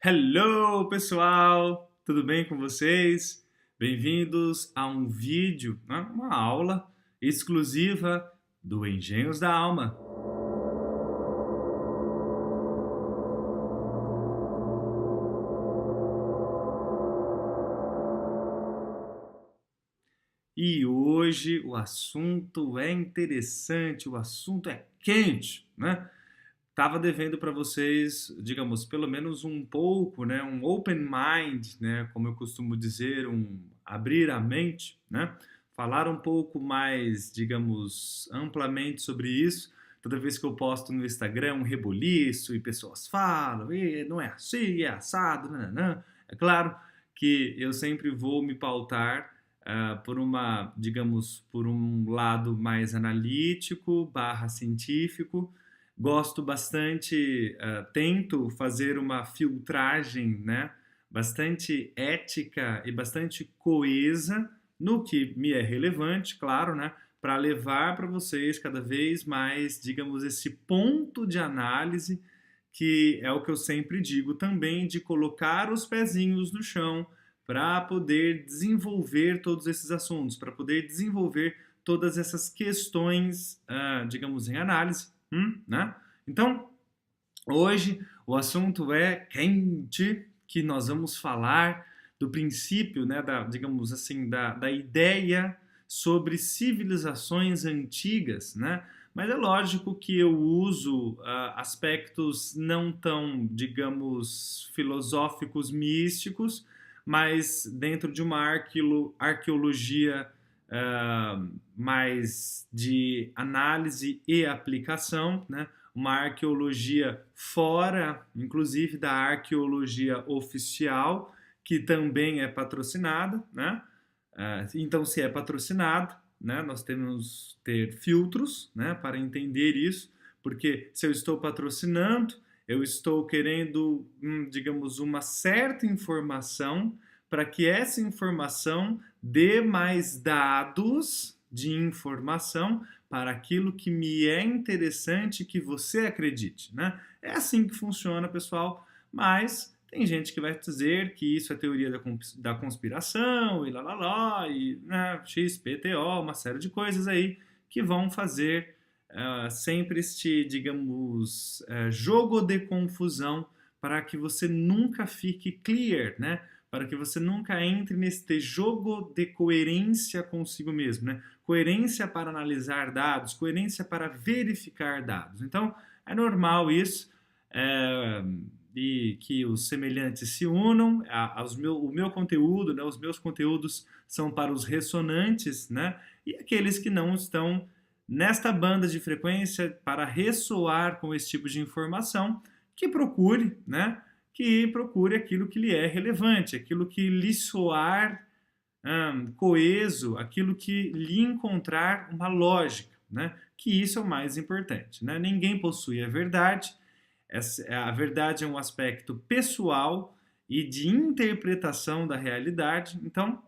Hello, pessoal! Tudo bem com vocês? Bem-vindos a um vídeo, né? Uma aula exclusiva do Engenhos da Alma. E hoje o assunto é interessante, o assunto é quente, né? Tava devendo para vocês, digamos, pelo menos um pouco, né, um open mind, né, como eu costumo dizer, um abrir a mente, né, falar um pouco mais, digamos, amplamente sobre isso. Toda vez que eu posto no Instagram um reboliço e pessoas falam, e não é assim, é assado, nananã. É claro que eu sempre vou me pautar por uma, digamos, por um lado mais analítico, barra científico. Gosto bastante, tento fazer uma filtragem, né, bastante ética e bastante coesa no que me é relevante, claro, né, para levar para vocês cada vez mais, digamos, esse ponto de análise que é o que eu sempre digo também, de colocar os pezinhos no chão para poder desenvolver todos esses assuntos, para poder desenvolver todas essas questões, digamos, em análise, né? Então, hoje o assunto é quente, que nós vamos falar do princípio, né, digamos assim, da ideia sobre civilizações antigas, né? Mas é lógico que eu uso aspectos não tão, digamos, filosóficos, místicos, mas dentro de uma arqueologia mais de análise e aplicação, né? Uma arqueologia fora, inclusive, da arqueologia oficial, que também é patrocinada, né? Então, se é patrocinado, né, nós temos que ter filtros, né, para entender isso, porque se eu estou patrocinando, eu estou querendo, digamos, uma certa informação para que essa informação dê mais dados de informação para aquilo que me é interessante que você acredite, né? É assim que funciona, pessoal, mas tem gente que vai dizer que isso é teoria da conspiração e lá, e né, XPTO, uma série de coisas aí que vão fazer sempre este, digamos, jogo de confusão para que você nunca fique clear, né? Para que você nunca entre neste jogo de coerência consigo mesmo, né? Coerência para analisar dados, coerência para verificar dados. Então, é normal isso. É, e que os semelhantes se unam. O meu conteúdo, né, os meus conteúdos são para os ressonantes, né, e aqueles que não estão nesta banda de frequência para ressoar com esse tipo de informação, que procure, né, que procure aquilo que lhe é relevante, aquilo que lhe soar coeso, aquilo que lhe encontrar uma lógica, né, que isso é o mais importante, né? Ninguém possui a verdade. A verdade é um aspecto pessoal e de interpretação da realidade. Então,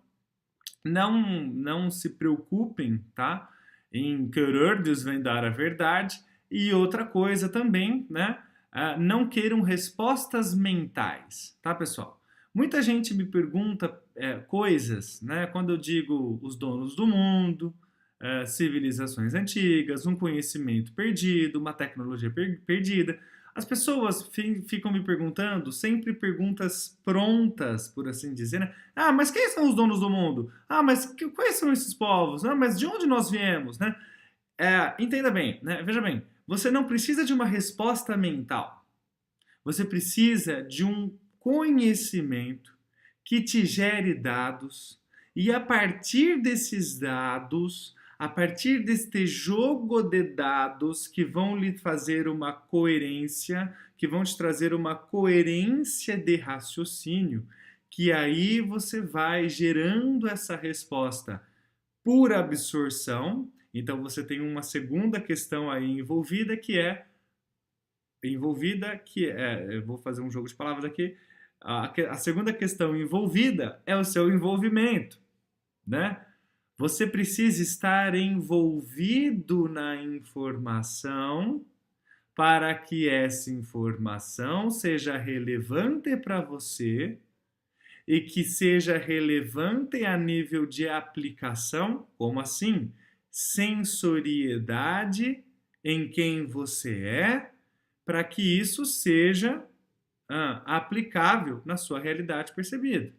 não se preocupem, tá? Em querer desvendar a verdade. E outra coisa também, né? Não queiram respostas mentais, tá, pessoal? Muita gente me pergunta coisas, né? Quando eu digo os donos do mundo, civilizações antigas, um conhecimento perdido, uma tecnologia perdida. As pessoas ficam me perguntando, sempre perguntas prontas, por assim dizer, né? Ah, mas quem são os donos do mundo? Ah, mas quais são esses povos? Ah, mas de onde nós viemos, né? Entenda bem, né? Veja bem, você não precisa de uma resposta mental. Você precisa de um conhecimento que te gere dados e a partir desses dados, a partir deste jogo de dados que vão lhe fazer uma coerência, que vão te trazer uma coerência de raciocínio, que aí você vai gerando essa resposta por absorção. Então você tem uma segunda questão aí eu vou fazer um jogo de palavras aqui. A segunda questão envolvida é o seu envolvimento, né? Você precisa estar envolvido na informação para que essa informação seja relevante para você e que seja relevante a nível de aplicação, como assim? Sensoriedade em quem você é, para que isso seja aplicável na sua realidade percebida,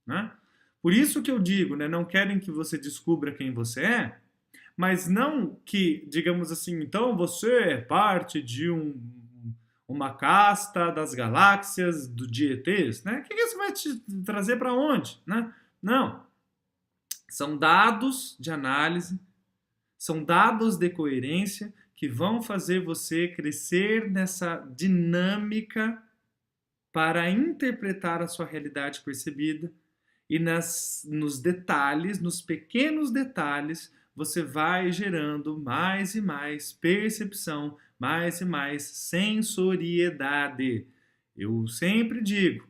né? Por isso que eu digo, né, não querem que você descubra quem você é, mas não que, digamos assim, então você é parte de uma casta das galáxias de ETs, né? O que isso vai te trazer para onde, né? Não. São dados de análise, são dados de coerência que vão fazer você crescer nessa dinâmica para interpretar a sua realidade percebida e nos detalhes, nos pequenos detalhes, você vai gerando mais e mais percepção, mais e mais sensoriedade. Eu sempre digo,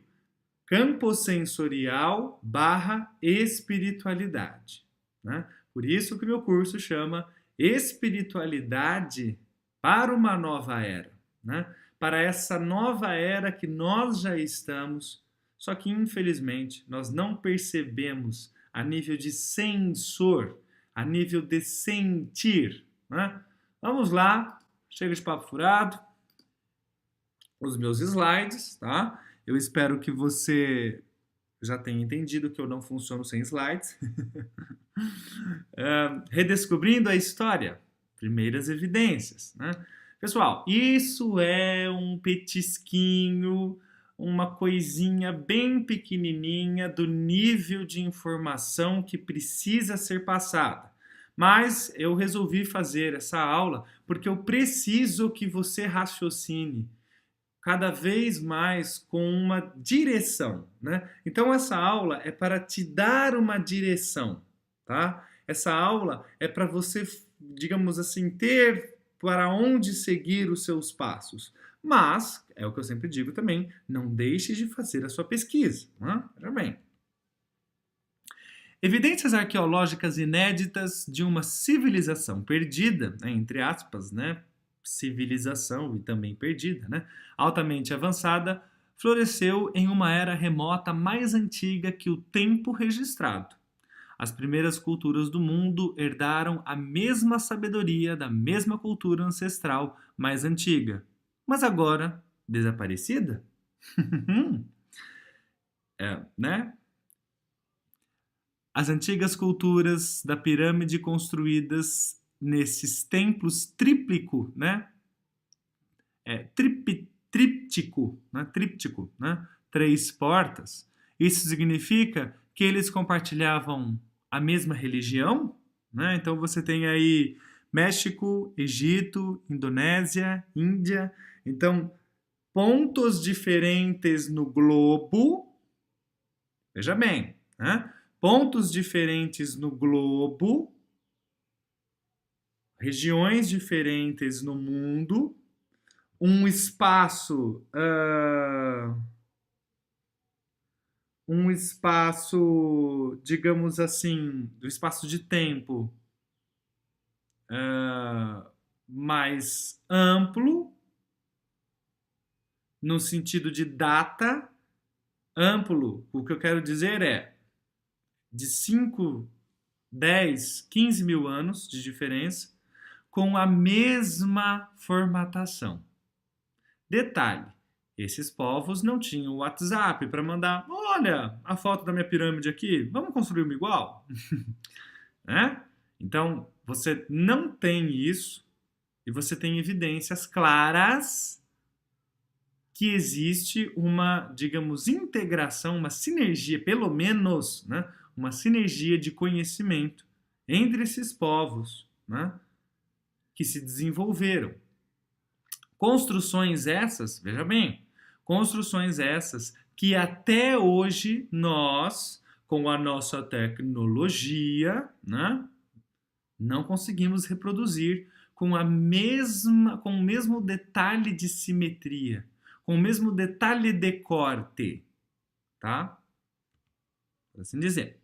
campo sensorial barra espiritualidade, né? Por isso que meu curso chama Espiritualidade para uma Nova Era, né? Para essa nova era que nós já estamos, só que infelizmente nós não percebemos a nível de sensor, a nível de sentir, né? Vamos lá, chega de papo furado, os meus slides, tá? Eu espero que você já tenha entendido que eu não funciono sem slides. Redescobrindo a história, primeiras evidências, né? Pessoal, isso é um petisquinho, uma coisinha bem pequenininha do nível de informação que precisa ser passada. Mas eu resolvi fazer essa aula porque eu preciso que você raciocine cada vez mais com uma direção, né? Então essa aula é para te dar uma direção, tá? Essa aula é para você, digamos assim, ter para onde seguir os seus passos. Mas, é o que eu sempre digo também, não deixe de fazer a sua pesquisa, né? Veja bem. Evidências arqueológicas inéditas de uma civilização perdida, né, entre aspas, né? Civilização e também perdida, né? Altamente avançada, floresceu em uma era remota mais antiga que o tempo registrado. As primeiras culturas do mundo herdaram a mesma sabedoria da mesma cultura ancestral mais antiga, mas agora desaparecida? Né? As antigas culturas da pirâmide construídas nesses templos tríplico, né? Tríptico, né? Tríptico, né? 3 portas. Isso significa que eles compartilhavam a mesma religião, né? Então você tem aí México, Egito, Indonésia, Índia. Então, pontos diferentes no globo. Veja bem, né? Pontos diferentes no globo, regiões diferentes no mundo, um espaço, digamos assim, do espaço de tempo mais amplo, no sentido de data, amplo, o que eu quero dizer é de 5, 10, 15 mil anos de diferença, com a mesma formatação. Detalhe, esses povos não tinham WhatsApp para mandar, olha, a foto da minha pirâmide aqui, vamos construir uma igual? Né? Então, você não tem isso e você tem evidências claras que existe uma, digamos, integração, uma sinergia, pelo menos, né? Uma sinergia de conhecimento entre esses povos, né? Que se desenvolveram. Construções essas, veja bem, construções essas que até hoje nós, com a nossa tecnologia, né, não conseguimos reproduzir com o mesmo detalhe de simetria, com o mesmo detalhe de corte, tá? Por assim dizer.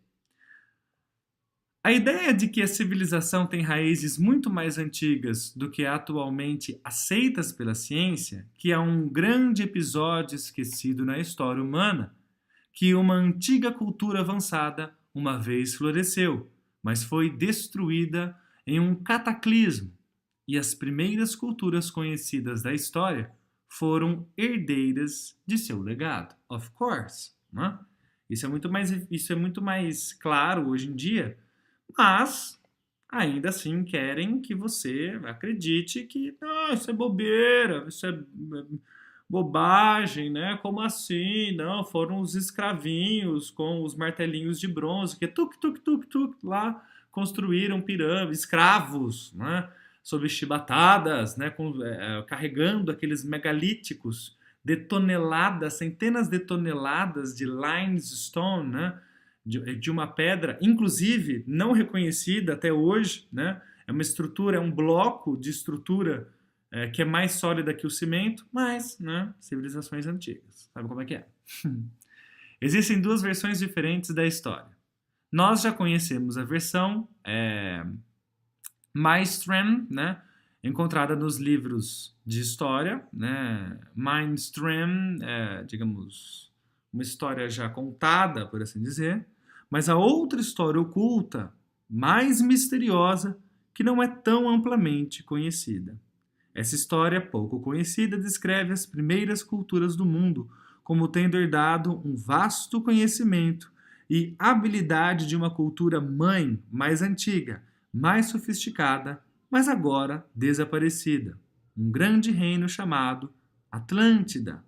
A ideia de que a civilização tem raízes muito mais antigas do que atualmente aceitas pela ciência, que há um grande episódio esquecido na história humana, que uma antiga cultura avançada uma vez floresceu, mas foi destruída em um cataclismo, e as primeiras culturas conhecidas da história foram herdeiras de seu legado. Of course, né? Isso é muito mais claro hoje em dia, mas ainda assim querem que você acredite que isso é bobeira, isso é bobagem, né? Como assim? Não, foram os escravinhos com os martelinhos de bronze que tuk lá construíram pirâmides, escravos, né? Sob chibatadas, né? Carregando aqueles megalíticos de toneladas, centenas de toneladas de limestone, né? De uma pedra, inclusive não reconhecida até hoje, né? É uma estrutura, é um bloco de estrutura que é mais sólida que o cimento, mas, né, civilizações antigas. Sabe como é que é? Existem duas versões diferentes da história. Nós já conhecemos a versão Mainstream, né, encontrada nos livros de história, né, Mainstream, digamos, uma história já contada, por assim dizer, mas a outra história oculta, mais misteriosa, que não é tão amplamente conhecida. Essa história, pouco conhecida, descreve as primeiras culturas do mundo como tendo herdado um vasto conhecimento e habilidade de uma cultura mãe mais antiga, mais sofisticada, mas agora desaparecida. Um grande reino chamado Atlântida,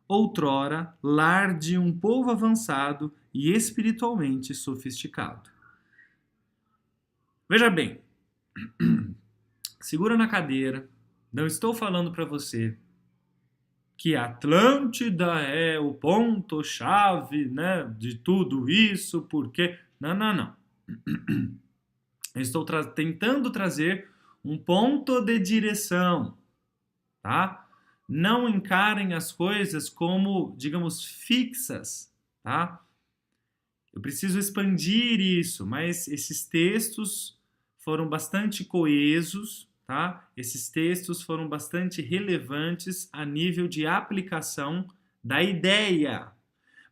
outrora lar de um povo avançado e espiritualmente sofisticado. Veja bem, segura na cadeira. Não estou falando para você que Atlântida é o ponto-chave, né, de tudo isso, porque... Não. Eu estou tentando trazer um ponto de direção, tá? Não encarem as coisas como, digamos, fixas, tá? Eu preciso expandir isso, mas esses textos foram bastante coesos, tá? Esses textos foram bastante relevantes a nível de aplicação da ideia.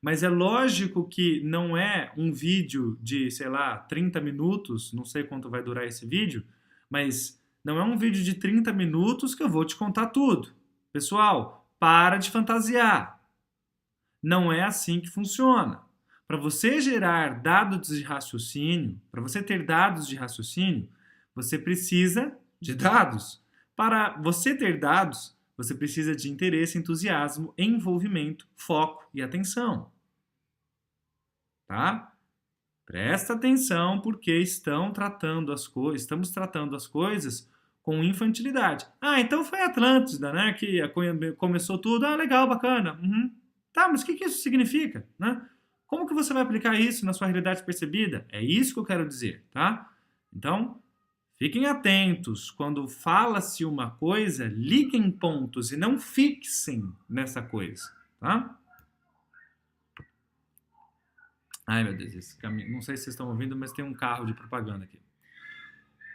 Mas é lógico que não é um vídeo de, sei lá, 30 minutos, não sei quanto vai durar esse vídeo, mas não é um vídeo de 30 minutos que eu vou te contar tudo. Pessoal, para de fantasiar. Não é assim que funciona. Para você gerar dados de raciocínio, para você ter dados de raciocínio, você precisa de dados. Para você ter dados, você precisa de interesse, entusiasmo, envolvimento, foco e atenção. Tá? Presta atenção porque estamos tratando as coisas com infantilidade. Ah, então foi a Atlântida, né, que começou tudo. Ah, legal, bacana. Uhum. Tá, mas o que isso significa, né? Como que você vai aplicar isso na sua realidade percebida? É isso que eu quero dizer, tá? Então, fiquem atentos. Quando fala-se uma coisa, liguem pontos e não fixem nessa coisa, tá? Ai, meu Deus, esse caminho. Não sei se vocês estão ouvindo, mas tem um carro de propaganda aqui.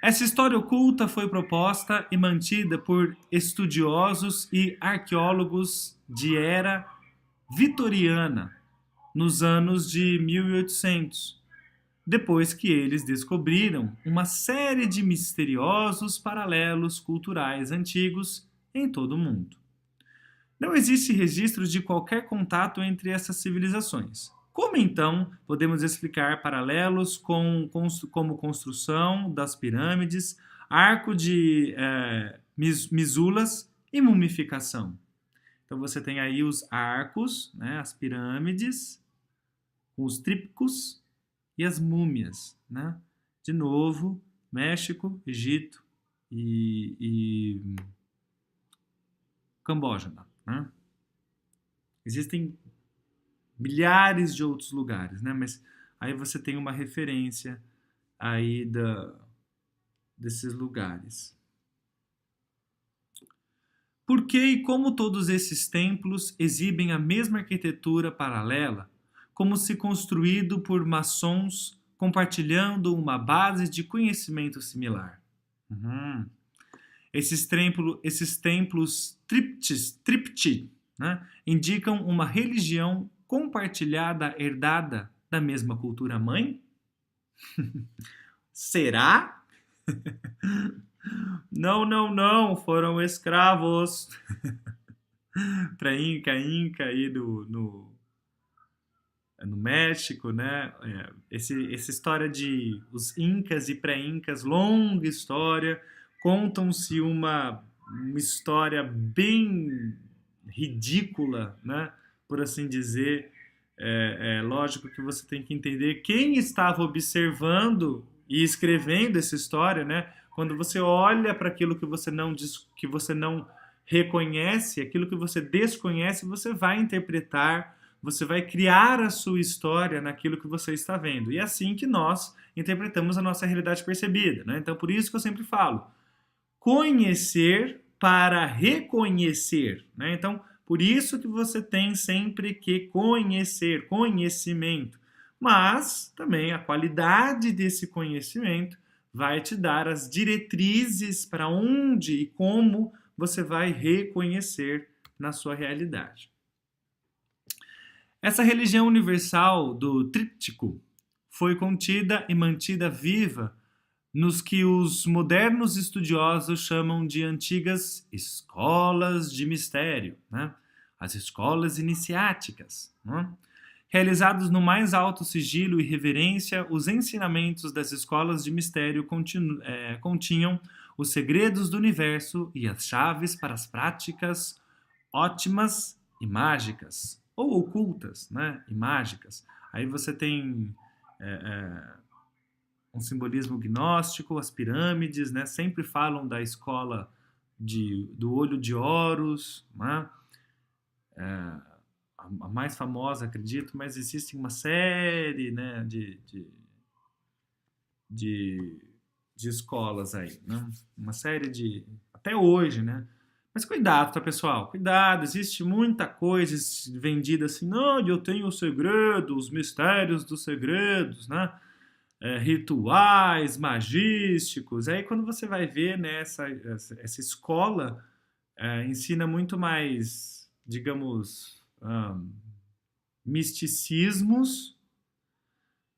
Essa história oculta foi proposta e mantida por estudiosos e arqueólogos de era vitoriana nos anos de 1800, depois que eles descobriram uma série de misteriosos paralelos culturais antigos em todo o mundo. Não existe registro de qualquer contato entre essas civilizações. Como então podemos explicar paralelos como construção das pirâmides, arco de misulas e mumificação? Então você tem aí os arcos, né, as pirâmides, os trípticos e as múmias, né? De novo, México, Egito e Camboja, né? Existem milhares de outros lugares, né? Mas aí você tem uma referência aí desses lugares. Por que e como todos esses templos exibem a mesma arquitetura paralela, como se construído por maçons compartilhando uma base de conhecimento similar. Uhum. Esses templos tripti, né, indicam uma religião compartilhada, herdada da mesma cultura mãe? Será? Não, não, não, foram escravos. Para Inca aí no México, né? Essa história de os Incas e pré-Incas, longa história, contam-se uma história bem ridícula, né? Por assim dizer. É lógico que você tem que entender quem estava observando e escrevendo essa história, né? Quando você olha para aquilo que você não reconhece, aquilo que você desconhece, você vai interpretar, você vai criar a sua história naquilo que você está vendo. E é assim que nós interpretamos a nossa realidade percebida, né? Então, por isso que eu sempre falo, conhecer para reconhecer, né? Então, por isso que você tem sempre que conhecer, conhecimento. Mas também a qualidade desse conhecimento vai te dar as diretrizes para onde e como você vai reconhecer na sua realidade. Essa religião universal do tríptico foi contida e mantida viva nos que os modernos estudiosos chamam de antigas escolas de mistério, né? As escolas iniciáticas. Né? Realizados no mais alto sigilo e reverência, os ensinamentos das escolas de mistério continham os segredos do universo e as chaves para as práticas ótimas e mágicas, ou ocultas, né? E mágicas. Aí você tem um simbolismo gnóstico, as pirâmides, né? Sempre falam da escola do olho de Horus, né? A mais famosa, acredito, mas existe uma série, né, de escolas aí, né? Uma série até hoje, né? Mas cuidado, tá, pessoal? Cuidado, existe muita coisa vendida assim, não, eu tenho os segredos, os mistérios dos segredos, né? Rituais magísticos. Aí quando você vai ver, né, essa escola ensina muito mais, digamos, misticismos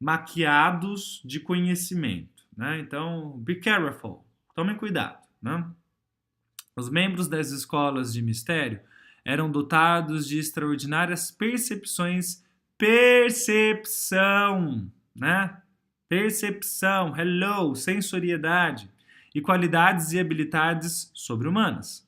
maquiados de conhecimento, né? Então, be careful, tomem cuidado, né? Os membros das escolas de mistério eram dotados de extraordinárias percepção, né? Percepção, hello, sensoriedade e qualidades e habilidades sobre-humanas.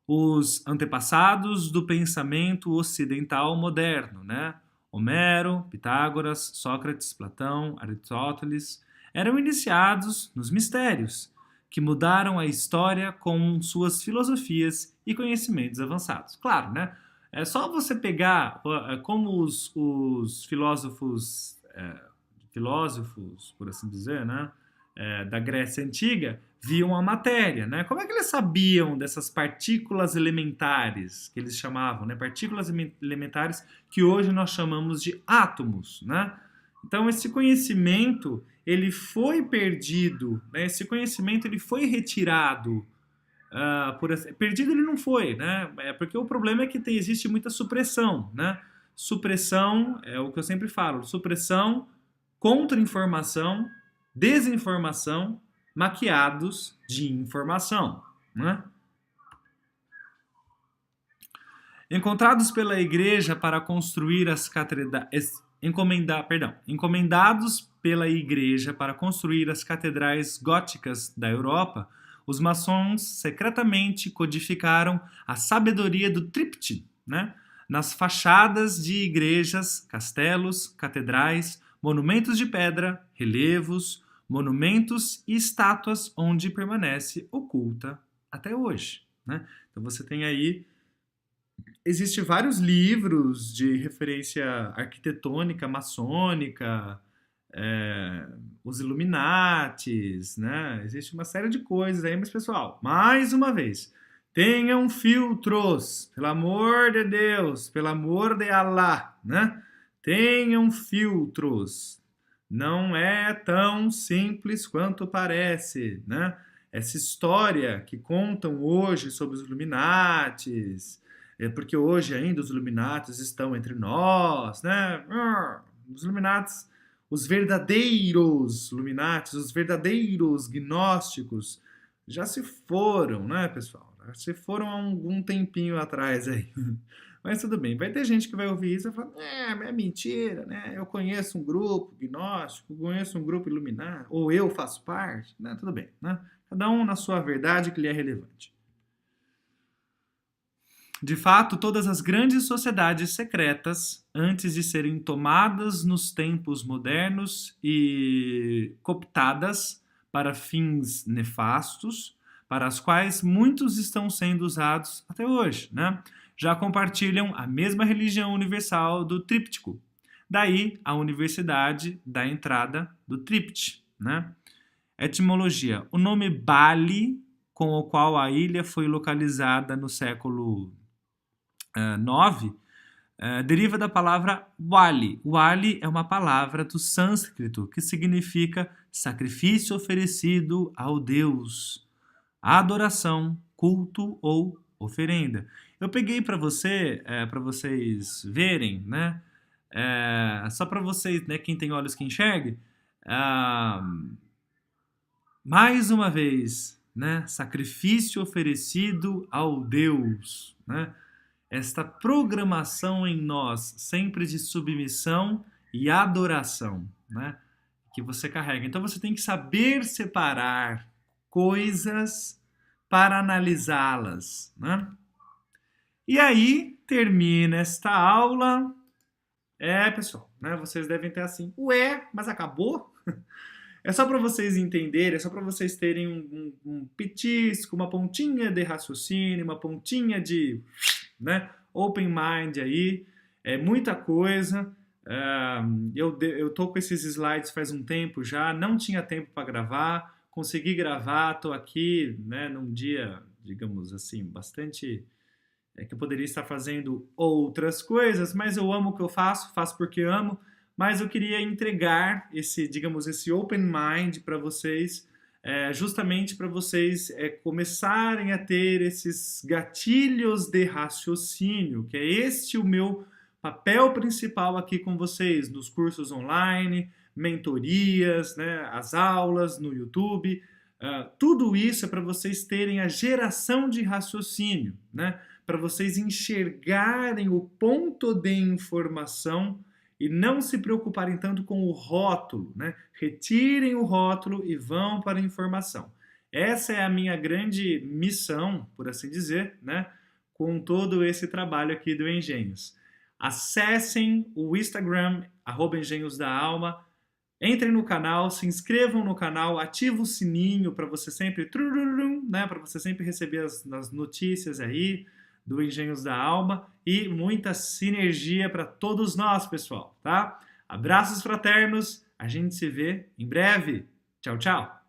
Os antepassados do pensamento ocidental moderno, né? Homero, Pitágoras, Sócrates, Platão, Aristóteles, eram iniciados nos mistérios, que mudaram a história com suas filosofias e conhecimentos avançados. Claro, né? É só você pegar como os filósofos, por assim dizer, né? Da Grécia Antiga, viam a matéria, né? Como é que eles sabiam dessas partículas elementares, que eles chamavam, né? Partículas elementares que hoje nós chamamos de átomos, né? Então, esse conhecimento, ele foi perdido, né? Esse conhecimento, ele foi retirado. Perdido ele não foi, né? Porque o problema é que existe muita supressão, né? Supressão, é o que eu sempre falo, supressão, contra-informação, desinformação, maquiados de informação, né? Encontrados pela Igreja para construir as catedrais, encomendados pela Igreja para construir as catedrais góticas da Europa, os maçons secretamente codificaram a sabedoria do triptych, né? Nas fachadas de igrejas, castelos, catedrais, monumentos de pedra, relevos, monumentos e estátuas onde permanece oculta até hoje, né? Então você tem aí, existem vários livros de referência arquitetônica, maçônica, os Illuminatis, né? Existe uma série de coisas aí, mas pessoal, mais uma vez, tenham filtros, pelo amor de Deus, pelo amor de Allah, né? Tenham filtros. não é tão simples quanto parece, né? Essa história que contam hoje sobre os Illuminatis, porque hoje ainda os Illuminatis estão entre nós, né? Os Illuminatis, os verdadeiros Illuminatis, os verdadeiros gnósticos, já se foram, né, pessoal? Já se foram há algum tempinho atrás aí. Mas tudo bem, vai ter gente que vai ouvir isso e vai falar, é mentira, né? Eu conheço um grupo gnóstico, conheço um grupo iluminado, ou eu faço parte, né? Tudo bem, né? Cada um na sua verdade que lhe é relevante. De fato, todas as grandes sociedades secretas, antes de serem tomadas nos tempos modernos e cooptadas para fins nefastos, para as quais muitos estão sendo usados até hoje, né? Já compartilham a mesma religião universal do tríptico. Daí a universidade da entrada do tríptico, né? Etimologia. O nome Bali, com o qual a ilha foi localizada no século IX, deriva da palavra Wali. Wali é uma palavra do sânscrito que significa sacrifício oferecido ao Deus, adoração, culto ou oferenda. Eu peguei para vocês verem, né? Só para vocês, né, quem tem olhos que enxergue, mais uma vez, né? Sacrifício oferecido ao Deus, né? Esta programação em nós, sempre de submissão e adoração, né? Que você carrega. Então você tem que saber separar coisas para analisá-las, né? E aí termina esta aula. Pessoal, né? Vocês devem ter assim, ué, mas acabou? É só para vocês entenderem, é só para vocês terem um petisco, uma pontinha de raciocínio, uma pontinha de, né, open mind aí. É muita coisa. Eu tô com esses slides faz um tempo já, não tinha tempo para gravar, consegui gravar, tô aqui, né, num dia, digamos assim, bastante... que eu poderia estar fazendo outras coisas, mas eu amo o que eu faço porque amo, mas eu queria entregar esse, digamos, esse open mind para vocês, justamente para vocês começarem a ter esses gatilhos de raciocínio, que é este o meu papel principal aqui com vocês, nos cursos online, mentorias, né, as aulas no YouTube, tudo isso é para vocês terem a geração de raciocínio, né, para vocês enxergarem o ponto de informação e não se preocuparem tanto com o rótulo, né? Retirem o rótulo e vão para a informação. Essa é a minha grande missão, por assim dizer, né? Com todo esse trabalho aqui do Engenhos. Acessem o Instagram, @engenhosdaalma, entrem no canal, se inscrevam no canal, ativem o sininho para você sempre, né? Para você sempre receber as notícias aí do Engenhos da Alma e muita sinergia para todos nós, pessoal, tá? Abraços fraternos, a gente se vê em breve. Tchau, tchau!